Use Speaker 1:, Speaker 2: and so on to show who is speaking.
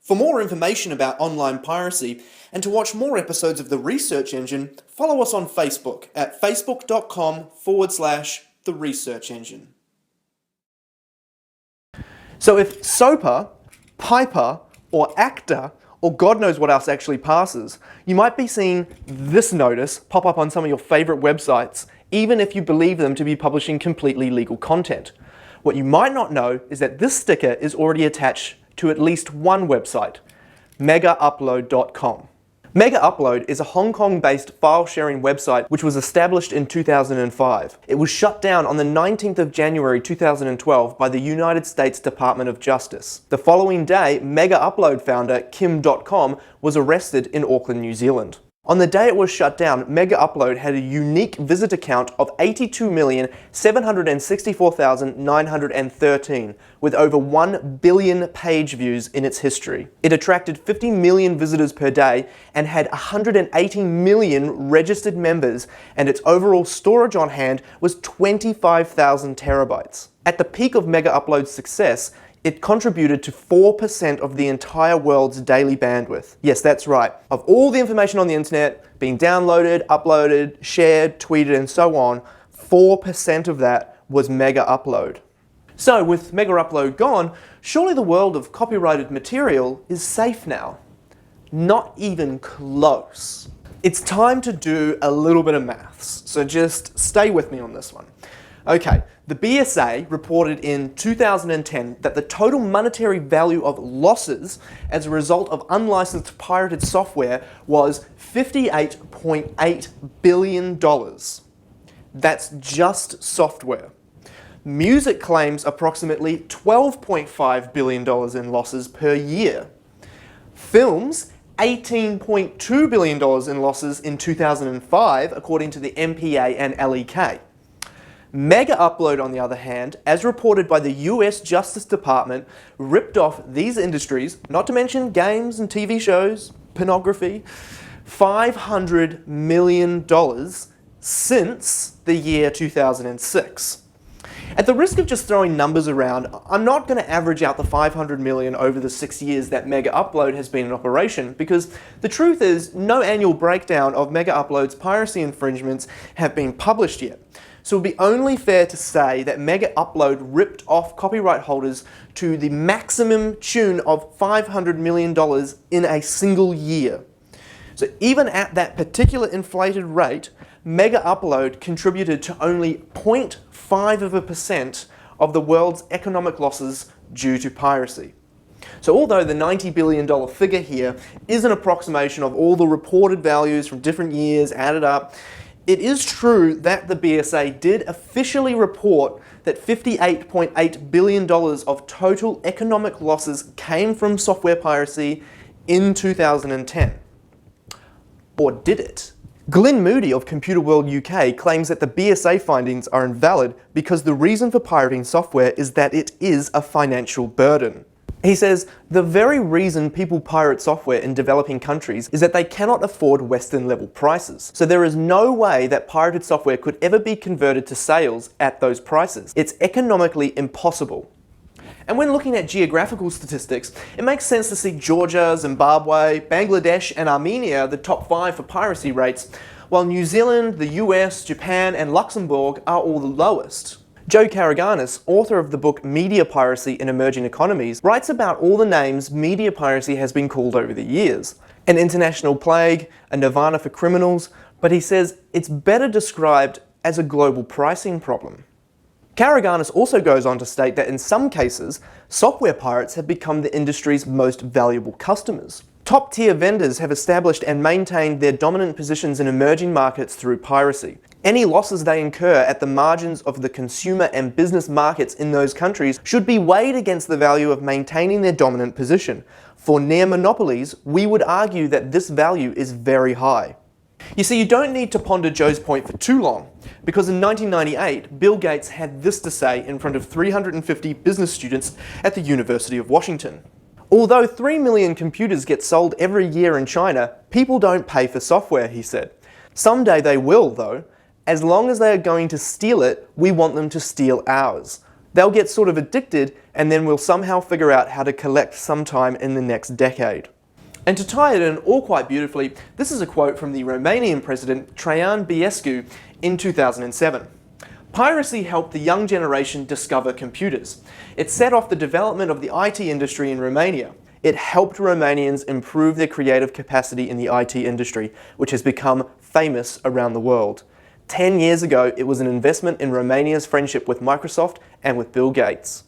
Speaker 1: For more information about online piracy and to watch more episodes of The Research Engine, follow us on Facebook at facebook.com/The Research Engine. So if SOPA, Piper, or ACTA, or God knows what else actually passes, you might be seeing this notice pop up on some of your favorite websites, even if you believe them to be publishing completely legal content. What you might not know is that this sticker is already attached to at least one website, megaupload.com. Megaupload is a Hong Kong-based file-sharing website which was established in 2005. It was shut down on the 19th of January 2012 by the United States Department of Justice. The following day, Megaupload founder Kim Dotcom was arrested in Auckland, New Zealand. On the day it was shut down, Megaupload had a unique visitor count of 82,764,913, with over 1 billion page views in its history. It attracted 50 million visitors per day and had 180 million registered members, and its overall storage on hand was 25,000 terabytes. At the peak of Megaupload's success, it contributed to 4% of the entire world's daily bandwidth. Yes, that's right. Of all the information on the internet being downloaded, uploaded, shared, tweeted, and so on, 4% of that was Megaupload. So with Megaupload gone, surely the world of copyrighted material is safe now. Not even close. It's time to do a little bit of maths, so just stay with me on this one. Okay, the BSA reported in 2010 that the total monetary value of losses as a result of unlicensed pirated software was $58.8 billion. That's just software. Music claims approximately $12.5 billion in losses per year. Films, $18.2 billion in losses in 2005, according to the MPA and LEK. Megaupload, on the other hand, as reported by the US Justice Department, ripped off these industries, not to mention games and TV shows, pornography, $500 million since the year 2006. At the risk of just throwing numbers around, I'm not going to average out the $500 million over the 6 years that Megaupload has been in operation, because the truth is no annual breakdown of Megaupload's piracy infringements have been published yet. So it would be only fair to say that Megaupload ripped off copyright holders to the maximum tune of $500 million in a single year. So even at that particular inflated rate, Megaupload contributed to only 0.5% of the world's economic losses due to piracy. So although the $90 billion figure here is an approximation of all the reported values from different years added up, it is true that the BSA did officially report that $58.8 billion of total economic losses came from software piracy in 2010. Or did it? Glyn Moody of Computer World UK claims that the BSA findings are invalid because the reason for pirating software is that it is a financial burden. He says, the very reason people pirate software in developing countries is that they cannot afford Western level prices. So there is no way that pirated software could ever be converted to sales at those prices. It's economically impossible. And when looking at geographical statistics, it makes sense to see Georgia, Zimbabwe, Bangladesh, and Armenia the top 5 for piracy rates, while New Zealand, the US, Japan, and Luxembourg are all the lowest. Joe Karaganis, author of the book Media Piracy in Emerging Economies, writes about all the names media piracy has been called over the years. An international plague, a nirvana for criminals, but he says it's better described as a global pricing problem. Karaganis also goes on to state that in some cases, software pirates have become the industry's most valuable customers. Top-tier vendors have established and maintained their dominant positions in emerging markets through piracy. Any losses they incur at the margins of the consumer and business markets in those countries should be weighed against the value of maintaining their dominant position. For near monopolies, we would argue that this value is very high. You see, you don't need to ponder Joe's point for too long, because in 1998, Bill Gates had this to say in front of 350 business students at the University of Washington. Although 3 million computers get sold every year in China, people don't pay for software, he said. Someday they will, though. As long as they are going to steal it, we want them to steal ours. They'll get sort of addicted, and then we'll somehow figure out how to collect sometime in the next decade. And to tie it in all quite beautifully, this is a quote from the Romanian president Traian Băsescu in 2007. Piracy helped the young generation discover computers. It set off the development of the IT industry in Romania. It helped Romanians improve their creative capacity in the IT industry, which has become famous around the world. 10 years ago, it was an investment in Romania's friendship with Microsoft and with Bill Gates.